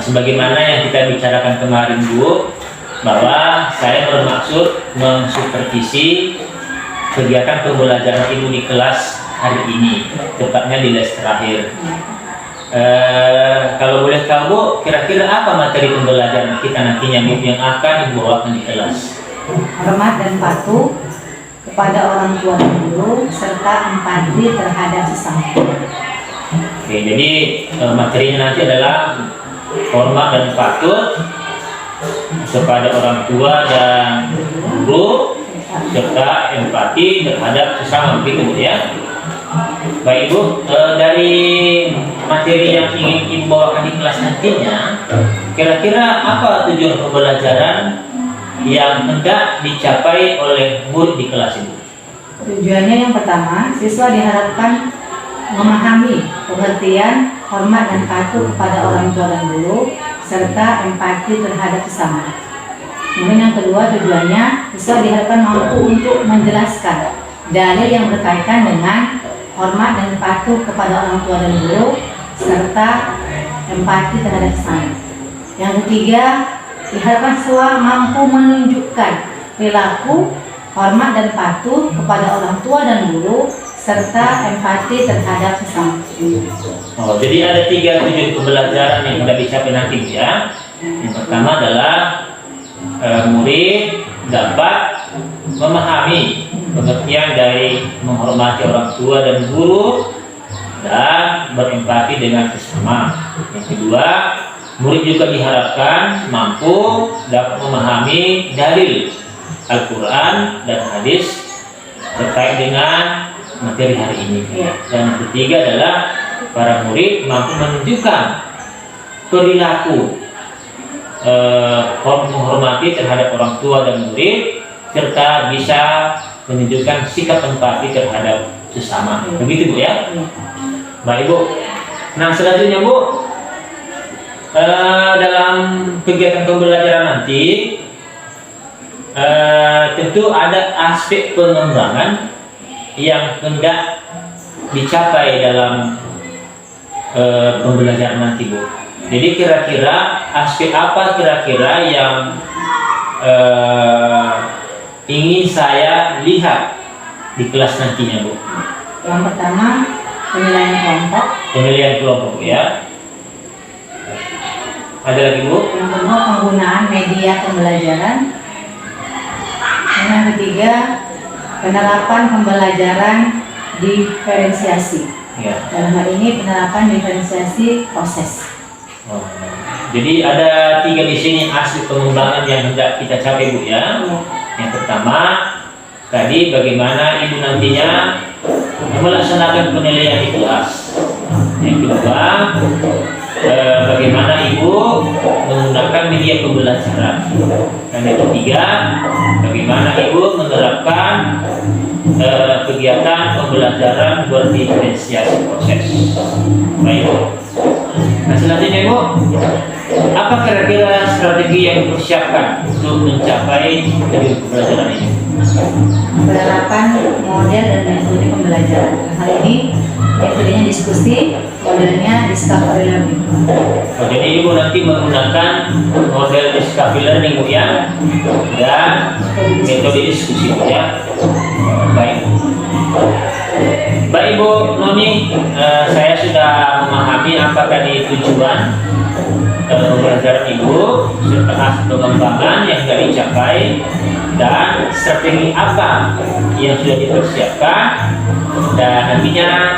sebagaimana yang kita bicarakan kemarin Bu, bahwa saya bermaksud mensupervisi kegiatan pembelajaran Ibu di kelas hari ini, tepatnya di les terakhir. Kalau boleh tahu Bu, kira-kira apa materi pembelajaran kita nantinya Bu yang akan Ibu bawakan di kelas? Hormat dan patuh kepada orang tua dan guru serta empati terhadap sesama. Oke, jadi materinya nanti adalah hormat dan patuh kepada orang tua dan guru serta empati terhadap sesama, begitu ya. Baik Bu, dari materi yang ingin Ibu bawakan di kelas nantinya, kira-kira apa tujuan pembelajaran yang hendak dicapai oleh murid di kelas ini? Tujuannya yang pertama, siswa diharapkan memahami pengertian hormat dan patuh kepada orang tua dan guru serta empati terhadap sesama. Kemudian yang kedua, tujuannya siswa diharapkan mampu untuk menjelaskan dalil yang berkaitan dengan hormat dan patuh kepada orang tua dan guru serta empati terhadap sesama. Yang ketiga, diharapkan siswa mampu menunjukkan perilaku hormat dan patuh kepada orang tua dan guru serta empati terhadap sesama. Oh, jadi ada 3 tujuan pembelajaran yang sudah dicapai nanti ya. Yang pertama adalah murid dapat memahami pengertian dari menghormati orang tua dan guru dan berempati dengan sesama. Yang kedua, murid juga diharapkan mampu dapat memahami dalil Al-Quran dan hadis terkait dengan materi hari ini. Dan yang ketiga adalah para murid mampu menunjukkan perilaku menghormati terhadap orang tua dan murid serta bisa menunjukkan sikap empati terhadap sesama. Begitu Bu ya. Baik Bu. Nah selanjutnya Bu, dalam kegiatan pembelajaran nanti tentu ada aspek pengembangan yang hendak dicapai dalam pembelajaran nanti Bu. Jadi kira-kira aspek apa kira-kira yang ingin saya lihat di kelas nantinya Bu? Yang pertama, penilaian kelompok. Penilaian kelompok ya. Ada lagi Bu? Yang kedua, penggunaan media pembelajaran. Yang ketiga, penerapan pembelajaran diferensiasi. Ya. Dalam hal ini penerapan diferensiasi proses. Oh. Jadi ada 3 di sini aspek pengembangan yang hendak kita capai Bu ya. Yang pertama tadi bagaimana Ibu nantinya melaksanakan penilaian di kelas. Yang kedua bagaimana Ibu menggunakan media pembelajaran. Dan yang ketiga bagaimana Ibu menerapkan kegiatan pembelajaran berdiferensiasi proses. Baik Bu. Nah selanjutnya Bu, apa kira-kira strategi yang dipersiapkan untuk mencapai tujuan pembelajaran ini? Penerapan model dan metode pembelajaran. Hal ini metodenya diskusi, modelnya discovery learning. Oh, jadi Ibu nanti menggunakan model discovery learning Bu ya, dan metode diskusi Bu ya. Baik. Baik Bu Noni, saya sudah memahami apa tadi tujuan pembelajaran Ibu serta aspek pengembangan yang sudah dicapai dan strategi apa yang sudah dipersiapkan, dan nantinya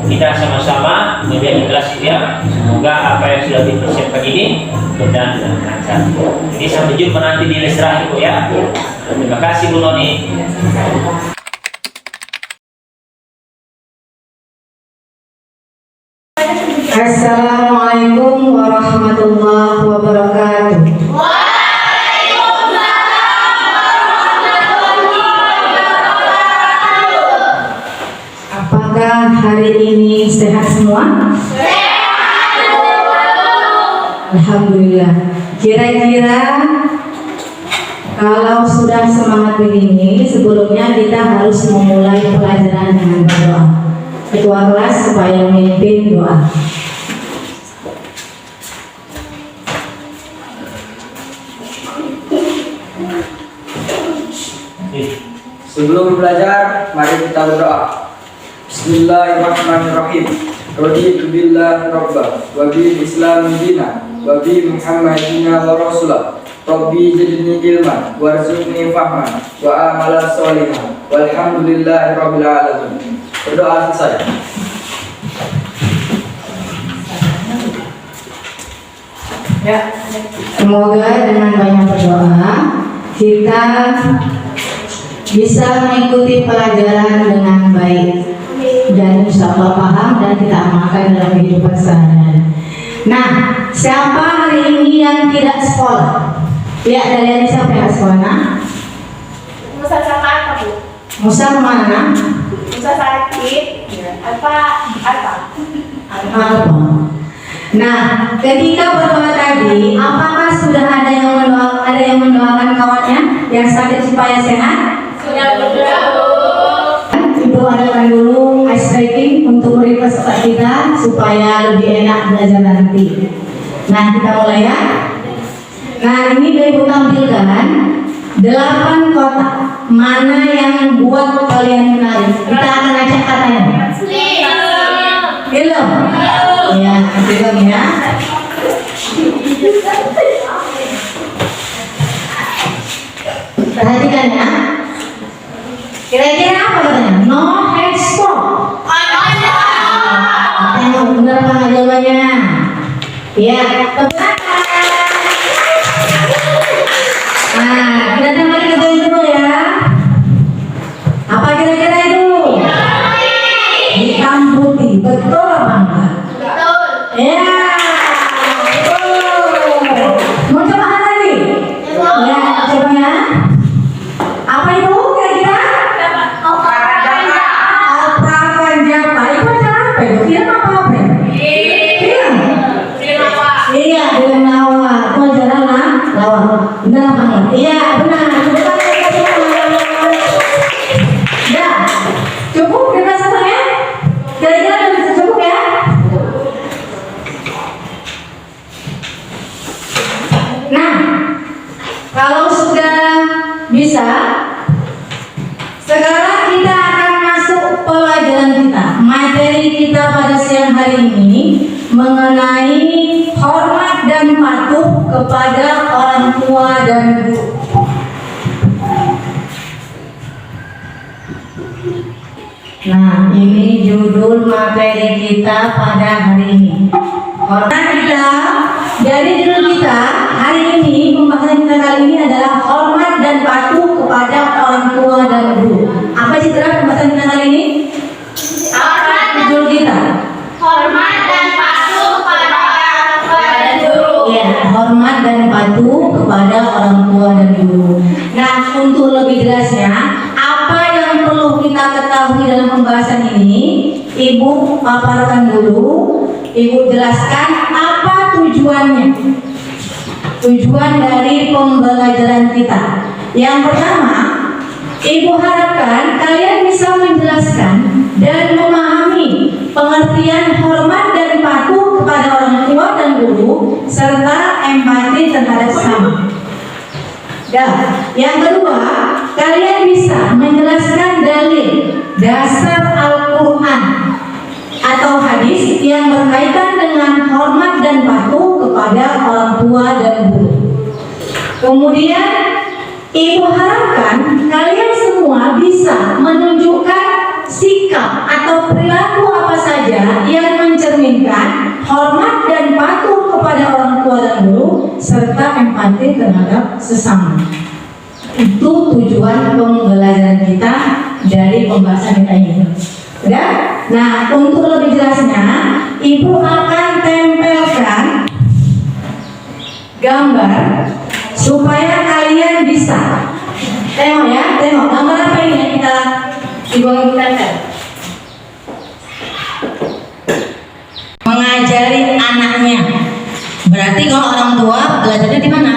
kita sama-sama menjadi kelas ya. Semoga apa yang sudah dipersiapkan ini berjalan dengan lancar. Jadi sampai jumpa nanti di les terakhir Bu ya. Terima kasih Bu Noni. Assalamualaikum warahmatullahi wabarakatuh. Apakah hari ini sehat semua? Sehat. Alhamdulillah. Kira-kira kalau sudah semangat begini, sebelumnya kita harus memulai pelajaran dengan berdoa. Ketua kelas supaya memimpin doa. Sebelum belajar, mari kita berdoa. Bismillahirrahmanirrahim. Raditu billahi rabba wa bil islam dina wa bi muhammadin wa rasulah. Rabbi zidni ilman warzuqni fahman wa amalan sholihan. Walhamdulillahi rabbil alamin. Berdoa selesai. Ya, semoga dengan banyak berdoa kita bisa mengikuti pelajaran dengan baik dan insya Allah paham dan kita amalkan dalam kehidupan sehari-hari. Nah, siapa hari ini yang tidak sekolah? Ya, dari siapa yang sekolah? Musa sama apa, Bu? Musa kemana? Musa sakit. Apa? Apa? Nah, ketika berdoa tadi, apakah sudah ada yang mendoakan kawannya yang sakit supaya sehat? Sudah berdoa, Bu. Ibu adakan dulu ice breaking untuk murid peserta kita supaya lebih enak belajar nanti. Nah, kita mulai ya. Nah, ini Ibu tampilkan 8 kotak. Mana yang buat kalian menarik? Kita akan acak katanya. Film. Ya, film ya. Perhatikan ya. Kira-kira apa katanya? No headstone. Tengok benar apa jawabannya? Ya, tepat. Nah, kita tengok lagi dulu ya. Apa kira-kira itu? Hitam putih. Betul apa enggak? Betul. Ya. Betul. Mau coba lagi? Ya, coba ya. Apa itu kira-kira? Alprakan Japa. Itu acara apa itu? Film apa? Film. Iya, film lawak. Itu acara lawak. Benar apa enggak? Iya, benar. Coba lagi. Ya. Cukup berdasarnya? Kira-kira udah bisa cukup ya? Nah, kalau sudah bisa, sekarang kita akan masuk pelajaran kita. Materi kita pada siang hari ini mengenai hormat dan patuh kepada orang tua dan guru. Nah, ini judul materi kita pada hari ini. Hormat kita, dari judul kita hari ini, pembahasan kita kali ini adalah hormat dan patuh kepada orang tua dan guru. Apa sih pembahasan kita kali ini? Judul kita. Hormat dan patuh kepada orang tua dan guru. Ya, hormat dan patuh kepada orang tua dan guru. Nah, untuk lebih jelasnya, apa yang perlu kita ketahui dalam pembahasan ini, Ibu paparkan dulu. Ibu jelaskan apa tujuannya. Tujuan dari pembelajaran kita. Yang pertama, Ibu harapkan kalian bisa menjelaskan dan memahami pengertian hormat dan patuh kepada orang tua dan guru serta empati terhadap sesama. Dan yang kedua, kalian bisa menjelaskan dalil dasar Al-Quran atau hadis yang berkaitan dengan hormat dan patuh kepada orang tua dan guru. Kemudian, Ibu harapkan kalian semua bisa menunjukkan sikap atau perilaku apa saja yang mencerminkan hormat dan patuh kepada orang tua dan guru serta empati terhadap sesama. Itu tujuan pembelajaran kita dari pembahasan kita ini. Ya? Nah, untuk lebih jelasnya, Ibu akan tempelkan gambar supaya kalian bisa tengok ya, tengok gambar apa ini yang kita Ibu tempel. Mengajari anaknya. Berarti kalau orang tua belajarnya di mana?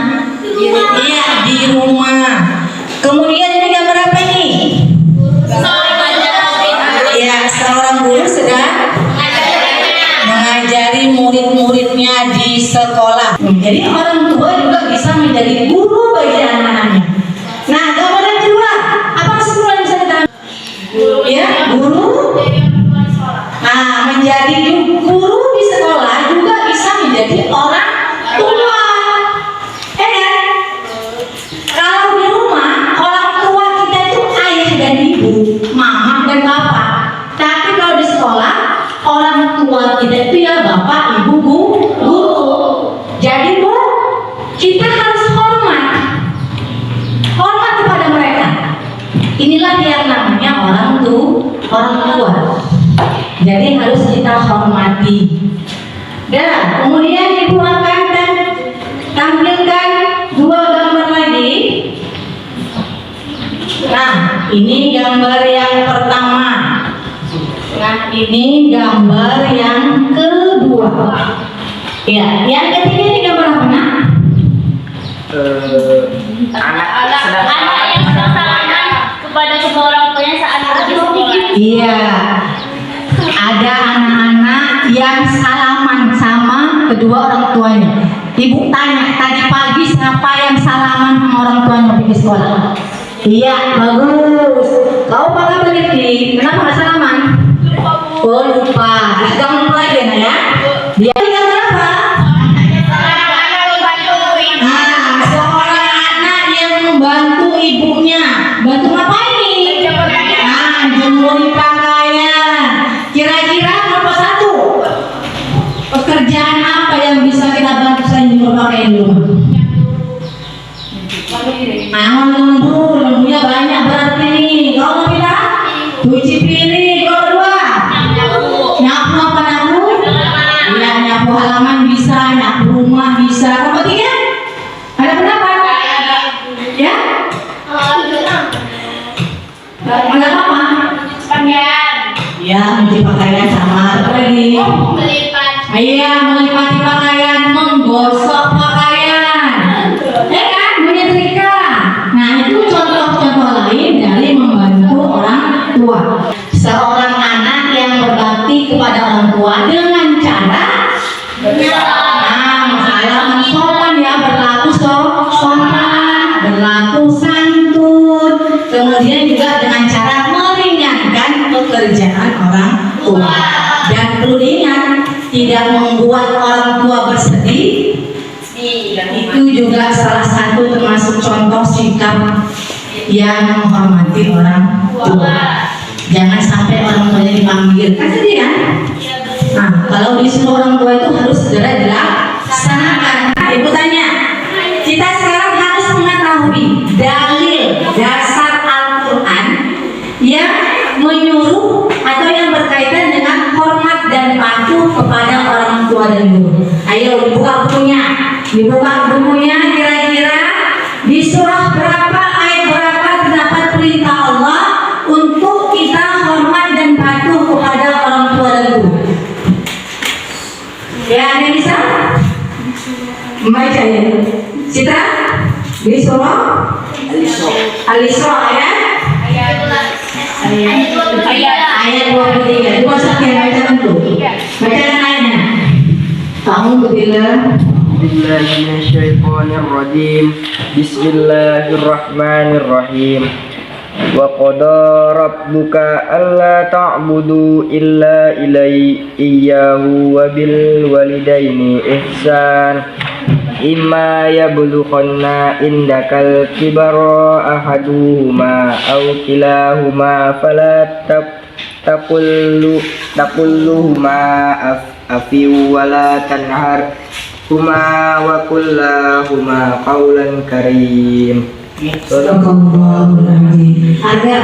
Iya, di rumah. Kemudian ini gambar apa ini? Ya, seorang guru sedang mengajari murid-muridnya di sekolah. Jadi orang tua juga bisa menjadi guru bagi anak-anaknya. Nah, gambar yang kedua, Jadi harus kita hormati. Dan kemudian ibu akan tampilkan dua gambar lagi. Nah, ini gambar yang pertama. Nah, ini gambar yang kedua. Ya, yang ketiga ini gambar apa, Nak? Anak Anak yang sedang salaman kepada kedua orang tuanya saat pergi sekolah. Iya. Ada anak-anak yang salaman sama kedua orang tuanya. Ibu tanya tadi pagi siapa yang salaman sama orang tuanya pergi sekolah? Iya, bagus. Kau pakai teliti, kenapa nggak salaman? Oh lupa. Jangan lupa lagi ya. Dia yang berapa? Nah, seorang anak yang membantu ibunya. Bantu ngapain nih? Nah, jemuri pakaian. Kira-kira nomor satu, pekerjaan apa yang bisa kita bantu selain jemur pakaian di rumah? Nah, lembunya banyak berarti nih. Kalau mau bilang, cuci piring. Kalau kedua, nyapu apa nyapu? Iya, nyapu halaman bisa, nyapu rumah bisa. Kalau ketiga, ada pendapat? Ya? Ada apa? Ya, mencuci pakaian sama. Apa lagi? Iya, melipati pakaian, menggosok pakaian. Ya kan, menyetrika. Nah, itu contoh-contoh lain dari membantu orang tua. Seorang anak yang berbakti kepada orang tua dengan cara salam sopan ya, berlaku sopan, berlaku santun. Kemudian juga dengan cara meringankan pekerjaan orang tua. Dan perlu diingat, tidak membuat orang tua bersedih. Itu juga salah satu termasuk contoh sikap yang menghormati orang tua. Jangan sampai orang tuanya dipanggil, kan sedih kan? Nah, kalau disuruh orang tua itu harus segera dilaksanakan. Ibu tanya, kita sekarang harus mengetahui dalil dasar Al-Quran yang menyuruh atau yang berkaitan dengan hormat dan patuh kepada orang tua dan guru. Ayo dibuka bukunya. Kira-kira di surah berapa, ayat berapa terdapat perintah Allah untuk kita hormat dan patuh kepada orang tua dan guru? Ya, ada yang bisa membaca ya? Citra di surah Al-Isra ayat 23. Coba saya baca tentu. Bacakan ayatnya. Bismillahirrahmanirrahim. Bismillahirrahmanirrahim. Wa qada rabbuka alla ta'budu illa iyyahu wa bil walidaini ihsan. Imma yablughanna indakal kibara ahaduhuma aw kilahuma fala taqulluhuma afiu wala tanhar huma wa kullahuma qawlan karim. Ada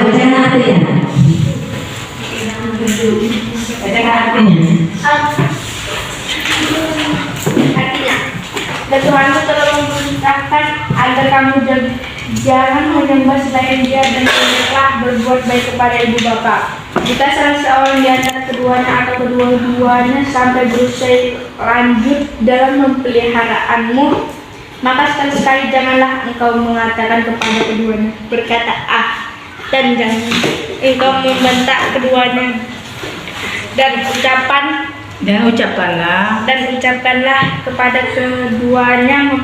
bacaan artinya. Dan Tuhanmu telah memerintahkan agar kamu jangan menyembah selain Dia dan hendaklah berbuat baik kepada ibu bapa. Jika salah seorang di antara keduanya atau kedua-duanya sampai berusia lanjut dalam memeliharaanmu, maka sekali-sekali janganlah engkau mengatakan kepada keduanya, berkata dan jangan engkau membentak keduanya, dan ucapkanlah kepada keduanya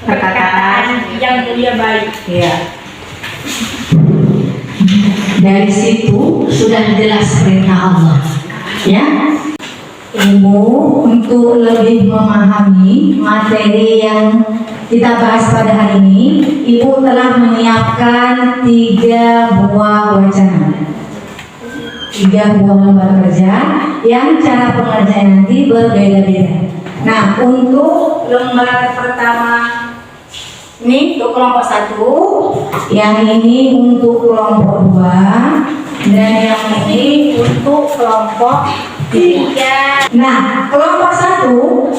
perkataan yang mulia baik. Ya. Dari situ sudah jelas perintah Allah. Ya. Ibu untuk lebih memahami materi yang kita bahas pada hari ini, Ibu telah menyiapkan 3 buah wacana. 3 buah lembar kerja yang cara pengerjaan nanti berbeda-beda. Nah, untuk lembar pertama ini untuk kelompok 1, yang ini untuk kelompok 2, dan yang ini untuk kelompok Nah, kelompok 1,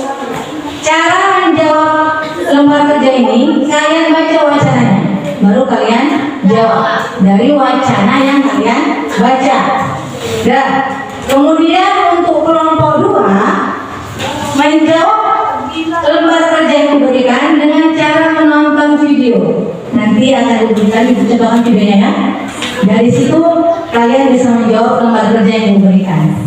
cara menjawab lembar kerja ini, kalian baca wacananya, baru kalian jawab dari wacana yang kalian baca. Dan kemudian untuk kelompok 2, menjawab lembar kerja yang diberikan dengan cara menonton video. Nanti akan diberikan dicobakan videonya ya. Dari situ kalian bisa menjawab lembar kerja yang diberikan.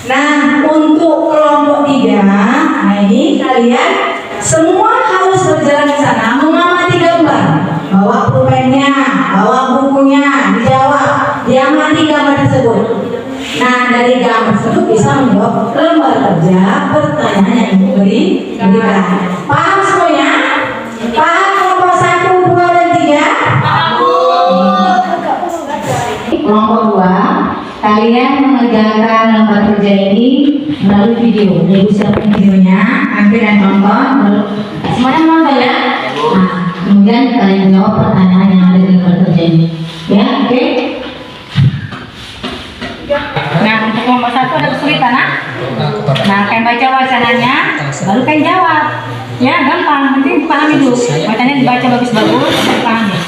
Nah, untuk kelompok 3, nah ini kalian semua harus berjalan ke sana mengamati gambar, bawa pulpennya, bawa bukunya, dijawab, diamati gambar tersebut. Nah, dari gambar tersebut bisa menjawab lembar kerja pertanyaan yang diberikan. Paham semuanya? Paham kelompok 1, 2, dan 3? Kelompok 2, kalian mengerjakan lembar kerja ini melalui video. Jadi siapkan videonya, ambil dan tonton. Semuanya nonton ya. Nah, kemudian kalian jawab pertanyaan yang ada di lembar kerja ini. Ya, oke? Nah, untuk kelompok 1 ada kesulitan, nah? Nah, kalian baca wacananya, baru kalian jawab. Ya, gampang. Nanti pahami dulu. Wacananya dibaca bagus-bagus, pahami.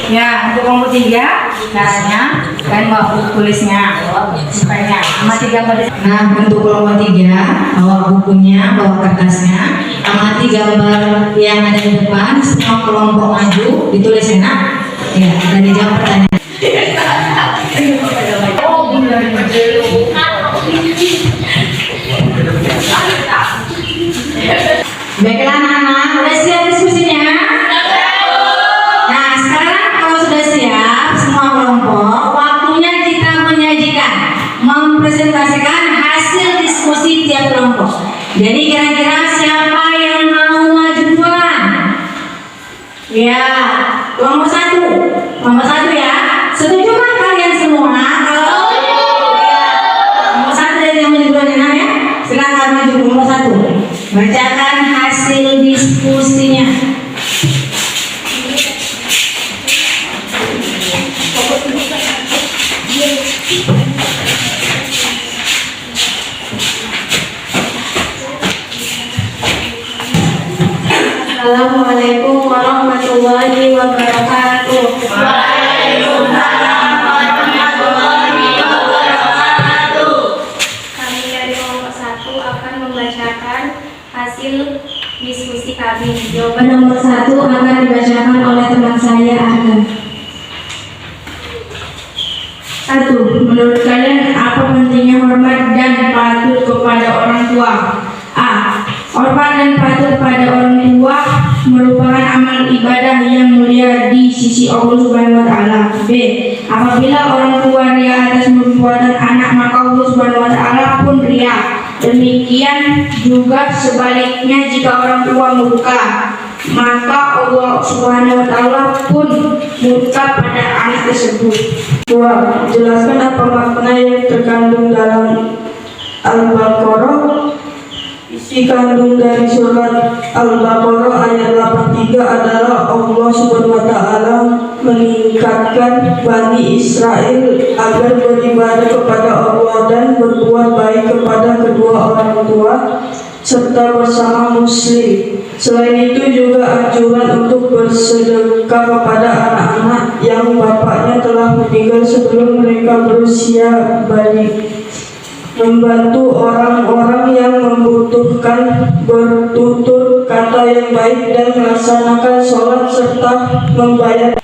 Ya, untuk kelompok 3, caranya kalian bawa buku tulisnya, supaya amati gambar. Nah, untuk kelompok 3, bawa bukunya, bawa kertasnya, amati gambar yang ada di depan. Semua kelompok maju, ditulisnya. Nah, ya, dan dijawab pertanyaan. Baiklah anak-anak, udah siap diskusinya? Nah, sekarang kalau sudah siap semua kelompok, waktunya kita menyajikan, mempresentasikan hasil diskusi tiap kelompok. Jadi kira-kira siapa yang mau maju duluan? Ya, kelompok 1 ya. Setujukah kalian semua? Kalau kelompok 1 dari yang maju duluan ya, silakan maju kelompok 1. Bacakan hasil diskusinya. Assalamualaikum warahmatullahi wabarakatuh. Waalaikumsalam warahmatullahi wabarakatuh. Kami dari kelompok 1 akan membacakan hasil diskusi kami. Jawaban Nomor 1 akan dibacakan oleh teman saya Aga. 1. Menurut kalian apa pentingnya hormat dan patuh kepada orang tua? A. Hormat dan patuh pada orang tua merupakan amal ibadah yang mulia di sisi Allah Subhanahu wa taala. B. Apabila orang tua ria atas perbuatan anak, maka Allah Subhanahu wa taala pun ria. Demikian juga sebaliknya, jika orang tua murka, maka Allah Subhanahu wa taala pun murka pada anak tersebut. 2. Jelaskan apa makna yang terkandung dalam Al-Baqarah. Isi kandung dari surat Al-Baqarah ayat 83 adalah Allah Subhanahu wa taala meningkatkan Bani Israel agar beribadah kepada Allah dan berbuat baik kepada kedua orang tua serta bersama muslim. Selain itu juga anjuran untuk bersedekah kepada anak-anak yang bapaknya telah meninggal sebelum mereka berusia balik, membantu orang-orang yang membutuhkan, bertutur kata yang baik dan melaksanakan sholat serta membayar.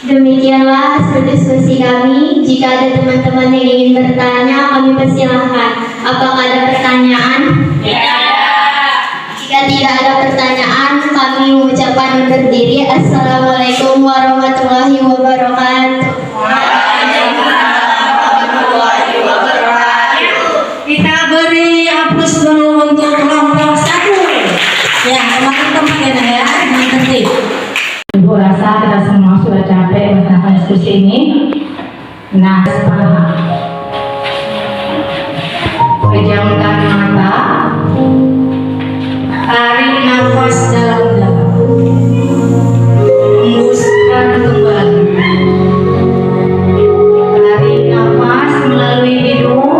Demikianlah hasil diskusi kami. Jika ada teman-teman yang ingin bertanya, kami persilahkan. Apakah ada pertanyaan? Ya. Jika tidak ada pertanyaan, kami mengucapkan undur diri. Assalamualaikum warahmatullahi wabarakatuh. Kita beri aplaus dulu untuk kelompok 1. Ya, teman-teman ya, yang tertib. Ibu rasa kita semua sudah capek melaksanakan diskusi ini. Nah, paham. Pejamkan mata, tarik nafas dalam-dalam, hembuskan kembali. Tarik nafas melalui hidung.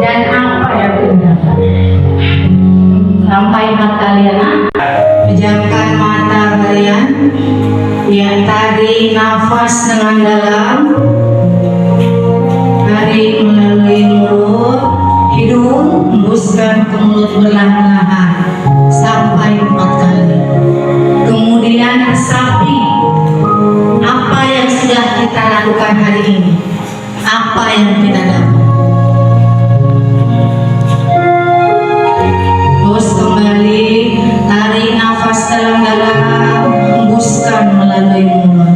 dan apa yang kita dapat. Sampai 4 kali ya nak. Pejamkan mata kalian. Ya, tarik nafas dengan dalam. Tarik melalui mulut, hidung, hembuskan ke mulut perlahan-lahan sampai 4 kali. Kemudian resapi apa yang sudah kita lakukan hari ini, apa yang kita dapat. Terus kembali tarik nafas dalam-dalam, hembuskan melalui mulut.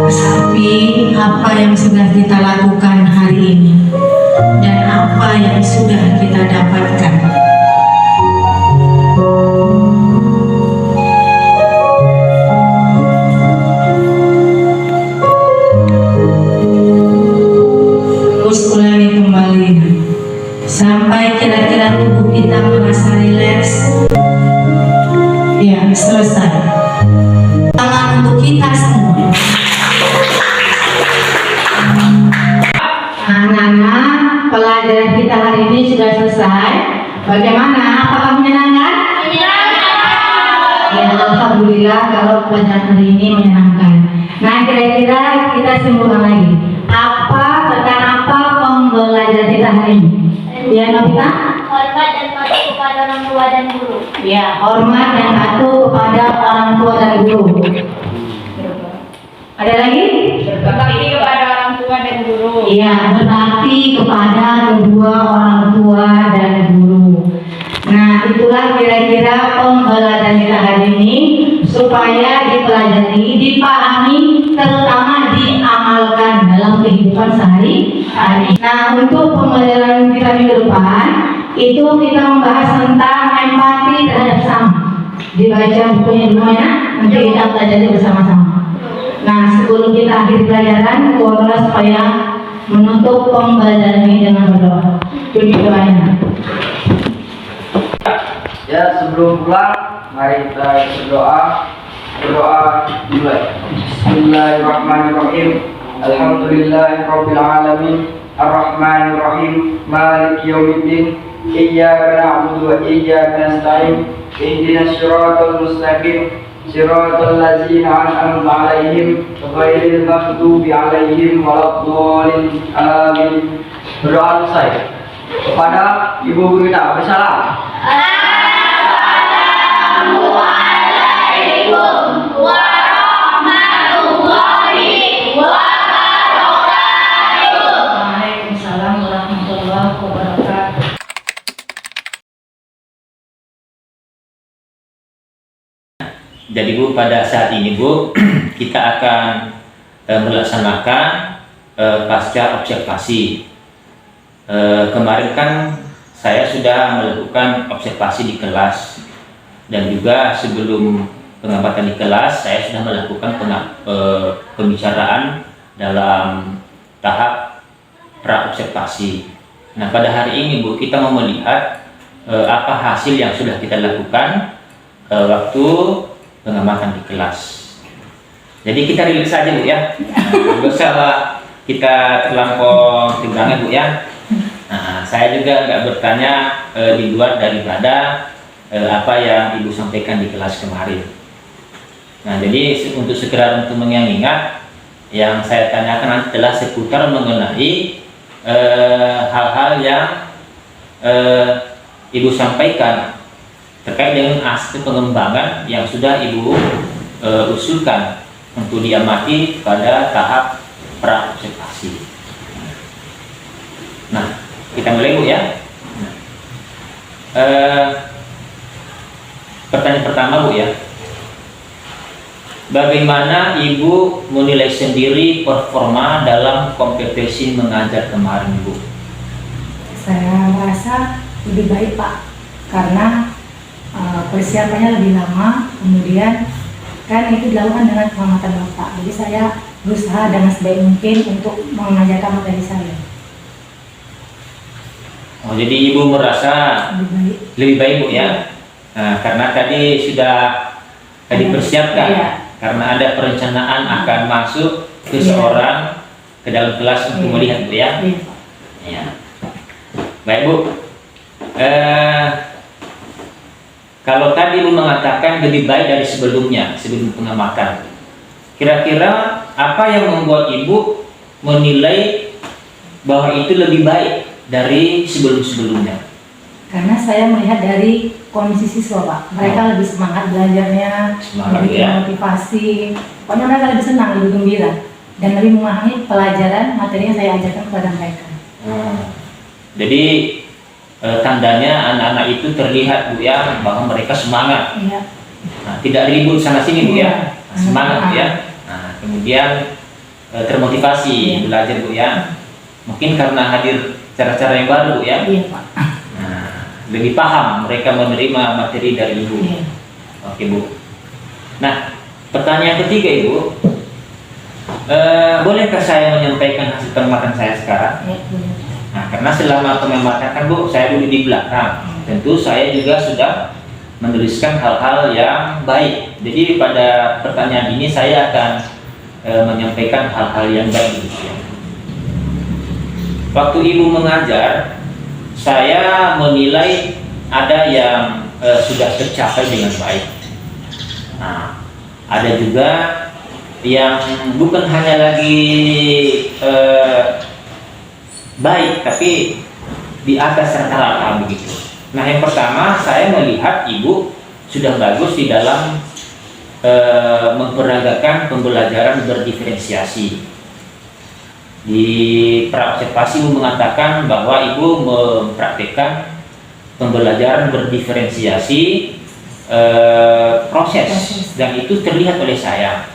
Resapi apa yang sudah kita lakukan hari ini dan apa yang sudah kita dapatkan. Terus ulangi kembali sampai kira-kira tubuh kita merasa rileks. Ya, selesai. Tangan untuk kita semua. Anak-anak, pelajaran kita hari ini sudah selesai. Bagaimana? Apakah menyenangkan? Ya, alhamdulillah kalau pelajaran hari ini menyenangkan. Nah, kira-kira kita simpulkan lagi. Tentang apa pembelajaran kita hari ini? Ya, Novita? Hormat dan patuh kepada orang tua dan guru. Ya, hormat dan patuh kepada orang tua dan guru. Ada lagi? Berbakti kepada orang tua dan guru. Iya, berbakti kepada kedua orang tua dan guru. Nah, itulah kira-kira pembelajaran kita hari ini supaya dipelajari, dipahami, terutama diamalkan dalam kehidupan sehari-hari. Nah, untuk pembelajaran kita minggu depan itu kita membahas tentang empati terhadap sesama. Dibaca bukunya dulu ya, nanti kita pelajari bersama-sama. Nah, sebelum kita akhir pelajaran, mohonlah supaya menutup pembelajaran ini dengan berdoa. Tujuh doanya. Ya, sebelum pulang, mari kita berdoa. Berdoa dimulai. Bismillahirrahmanirrahim. Alhamdulillahirabbil alamin. Ar-Rahmanir-Rahim. Maliki yaumiddin. Iyyaka na'budu wa iyyaka nasta'in. Ihdinas siratal mustaqim. Siratal ladzina an'amta 'alaihim ghairil maghdubi 'alaihim waladdallin. Amin. Berdoa selesai. Kepada ibu guru kita bersalam. Assalamualaikum warahmatullahi wabarakatuh. Waalaikumsalam warahmatullahi wabarakatuh. Jadi Bu, pada saat ini Bu, kita akan melaksanakan pasca observasi. Kemarin kan saya sudah melakukan observasi di kelas, dan juga sebelum pengamatan di kelas saya sudah melakukan pembicaraan dalam tahap pra-observasi. Nah, pada hari ini Bu, kita mau melihat apa hasil yang sudah kita lakukan waktu pengamatan di kelas. Jadi kita rilis saja Bu ya, nggak usah kita terlampau tegangan Bu ya. Nah, saya juga nggak bertanya di luar daripada apa yang Ibu sampaikan di kelas kemarin. Nah, jadi untuk sekedar untuk mengingat, yang saya tanyakan adalah seputar mengenai hal-hal yang Ibu sampaikan terkait dengan aspek pengembangan yang sudah Ibu usulkan untuk diamati pada tahap pra-observasi. Nah, kita mulai Bu ya. Pertanyaan pertama Bu ya, bagaimana Ibu menilai sendiri performa dalam kompetisi mengajar kemarin Bu? Saya rasa lebih baik Pak, karena persiapannya lebih lama, kemudian kan itu dilakukan dengan pengamatan Bapak. Jadi saya berusaha dengan sebaik mungkin untuk mengajarkan materi saya. Oh, jadi Ibu merasa lebih baik Bu ya? Nah, karena tadi sudah dipersiapkan, iya. Karena ada perencanaan akan masuk ke seorang ke dalam kelas untuk melihat Bu ya? Iya. Ya. Baik Bu, kalau tadi Ibu mengatakan lebih baik dari sebelumnya, sebelum pengamatan, kira-kira apa yang membuat Ibu menilai bahwa itu lebih baik dari sebelum-sebelumnya? Karena saya melihat dari kondisi siswa Pak, mereka lebih semangat belajarnya, Semangat, lebih ya. motivasi, pokoknya mereka lebih senang, lebih gembira, dan lebih memahami pelajaran materi yang saya ajarkan kepada mereka. Jadi tandanya anak-anak itu terlihat Bu ya bahwa mereka semangat, Iya. nah, tidak ribut sana sini Bu ya, Iya. nah, semangat Bu ya. Nah, kemudian termotivasi Iya. belajar Bu ya. Mungkin karena hadir cara-cara yang baru Bu ya. Iya Pak. Lebih paham mereka menerima materi dari Ibu. Iya. Oke Bu. Nah, pertanyaan ketiga Ibu, bolehkah saya menyampaikan hasil pengamatan saya sekarang? Iya, boleh. Nah, karena selama pengamatan kan Bu, saya duduk di belakang. Tentu saya juga sudah menuliskan hal-hal yang baik. Jadi pada pertanyaan ini saya akan menyampaikan hal-hal yang baik. Waktu Ibu mengajar, saya menilai ada yang sudah tercapai dengan baik. Nah, ada juga yang bukan hanya lagi baik, tapi di atas rata-rata begitu. Nah, yang pertama saya melihat Ibu sudah bagus di dalam memperagakan pembelajaran berdiferensiasi. Di praobservasi Ibu mengatakan bahwa Ibu mempraktikkan pembelajaran berdiferensiasi proses, dan itu terlihat oleh saya,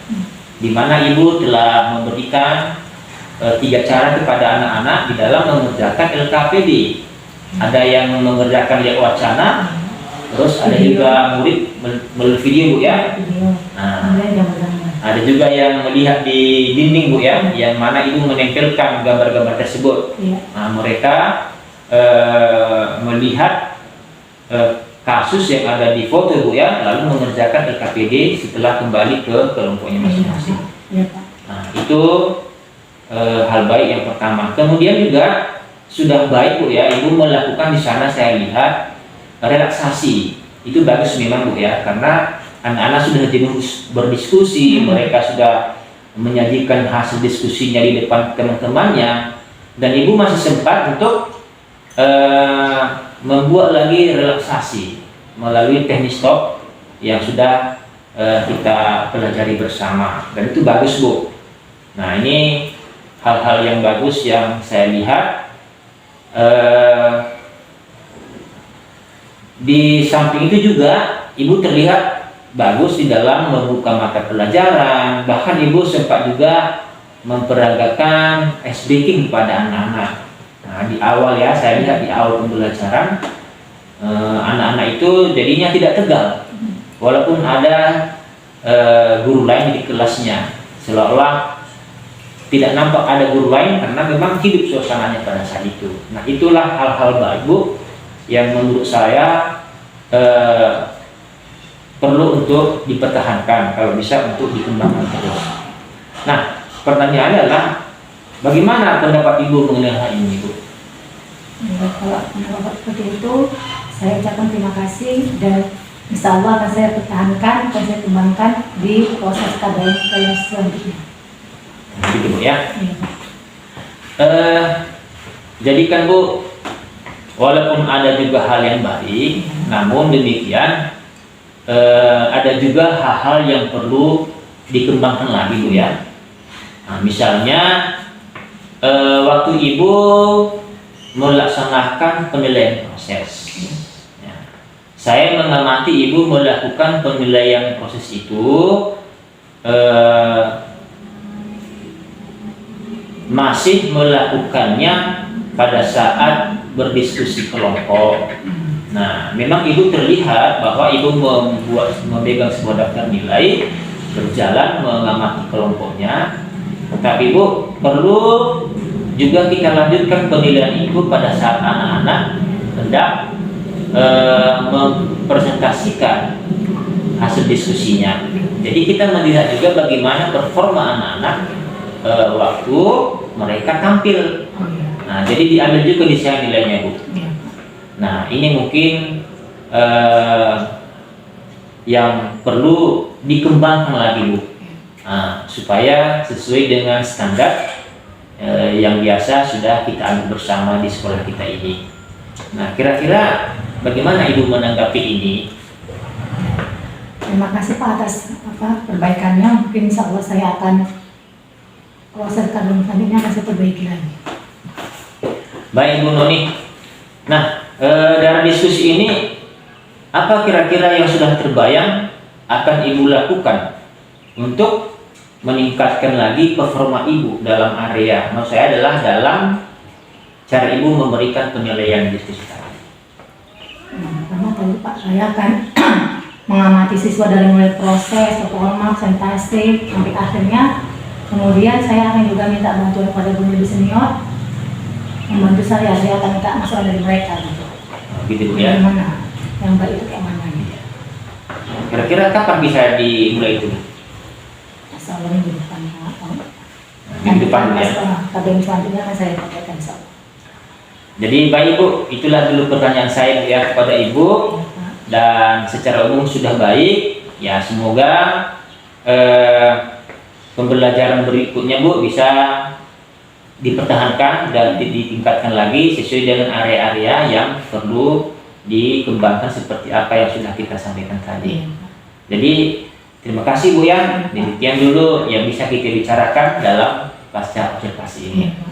di mana Ibu telah memberikan 3 cara kepada anak-anak di dalam mengerjakan LKPD. Ada yang mengerjakan lihat wacana, terus ada juga murid melalui video Bu ya. Video. Nah, Kemudian gambar-gambar. ada juga yang melihat di dinding Bu ya, yang mana Ibu menempelkan gambar-gambar tersebut. Iya. Nah, mereka melihat kasus yang ada di foto Bu ya, lalu mengerjakan LKPD setelah kembali ke kelompoknya masing-masing. Iya Pak. Nah, itu hal baik yang pertama. Kemudian juga sudah baik Bu ya, Ibu melakukan di sana saya lihat relaksasi. Itu bagus memang Bu ya, karena anak-anak sudah jenuh berdiskusi, mereka sudah menyajikan hasil diskusinya di depan teman-temannya, dan Ibu masih sempat untuk membuat lagi relaksasi melalui teknik stop yang sudah kita pelajari bersama, dan itu bagus Bu. Nah, ini hal-hal yang bagus yang saya lihat. Di samping itu juga Ibu terlihat bagus di dalam membuka mata pelajaran, bahkan Ibu sempat juga memperagakan ice breaking kepada anak-anak. Nah, di awal ya, saya lihat di awal pembelajaran anak-anak itu jadinya tidak tegang, walaupun ada guru lain di kelasnya, seolah-olah tidak nampak ada guru lain karena memang hidup suasananya pada saat itu. Nah, itulah hal-hal baik Bu yang menurut saya perlu untuk dipertahankan, kalau bisa untuk dikembangkan terus. Nah, pertanyaannya adalah bagaimana pendapat Ibu mengenai hal ini Bu? Ya, kalau pendapat seperti itu, saya ucapkan terima kasih, dan insya Allah akan saya pertahankan, akan saya kembangkan di proses KBM yang selanjutnya. Gitu Bu ya. Ya. Jadikan Bu, walaupun ada juga hal yang baik, namun demikian ada juga hal-hal yang perlu dikembangkan lagi Bu ya. Nah, misalnya waktu Ibu melaksanakan penilaian proses, ya, saya mengamati Ibu melakukan penilaian proses itu masih melakukannya pada saat berdiskusi kelompok. Nah, memang Ibu terlihat bahwa Ibu memegang sebuah daftar nilai, berjalan mengamati kelompoknya, tetapi Ibu perlu juga kita lanjutkan penilaian Ibu pada saat anak-anak hendak mempresentasikan hasil diskusinya. Jadi kita melihat juga bagaimana performa anak-anak waktu mereka tampil. Nah, jadi diambil juga di sana nilainya, Bu. Iya. Nah, ini mungkin yang perlu dikembangkan lagi, Bu. Nah, supaya sesuai dengan standar yang biasa sudah kita ambil bersama di sekolah kita ini. Nah, kira-kira bagaimana Ibu menanggapi ini? Terima kasih Pak atas perbaikannya. Mungkin insya Allah saya akan proses kandung selanjutnya akan saya perbaiki lagi. Baik, Bu Noni. Nah, dalam diskusi ini apa kira-kira yang sudah terbayang akan Ibu lakukan untuk meningkatkan lagi performa Ibu dalam area, maksud saya adalah dalam cara Ibu memberikan penilaian diskusi tadi. Pertama tadi Pak, saya akan mengamati siswa dari mulai proses, performa, presentasi, sampai akhirnya. Kemudian saya akan juga minta bantuan kepada guru lebih senior membantu saya akan minta masukan dari mereka gitu. Gitu, Bu, ya. Bagaimana yang baik itu kayak mana gitu. Kira-kira kapan bisa dimulai itu? Asal minggu depan atau Minggu depan, ya. Kadang selanjutnya akan saya pakai insya Allah. Jadi baik, Bu, itulah dulu pertanyaan saya, Bu, ya, kepada Ibu. Ya, Pak. Dan secara umum sudah baik. Ya, semoga pembelajaran berikutnya, Bu, bisa dipertahankan dan ditingkatkan lagi sesuai dengan area-area yang perlu dikembangkan seperti apa yang sudah kita sampaikan tadi. Iya, Pak. Jadi terima kasih, Bu, ya. Demikian dulu yang bisa kita bicarakan dalam pasca observasi ini. Iya, Pak.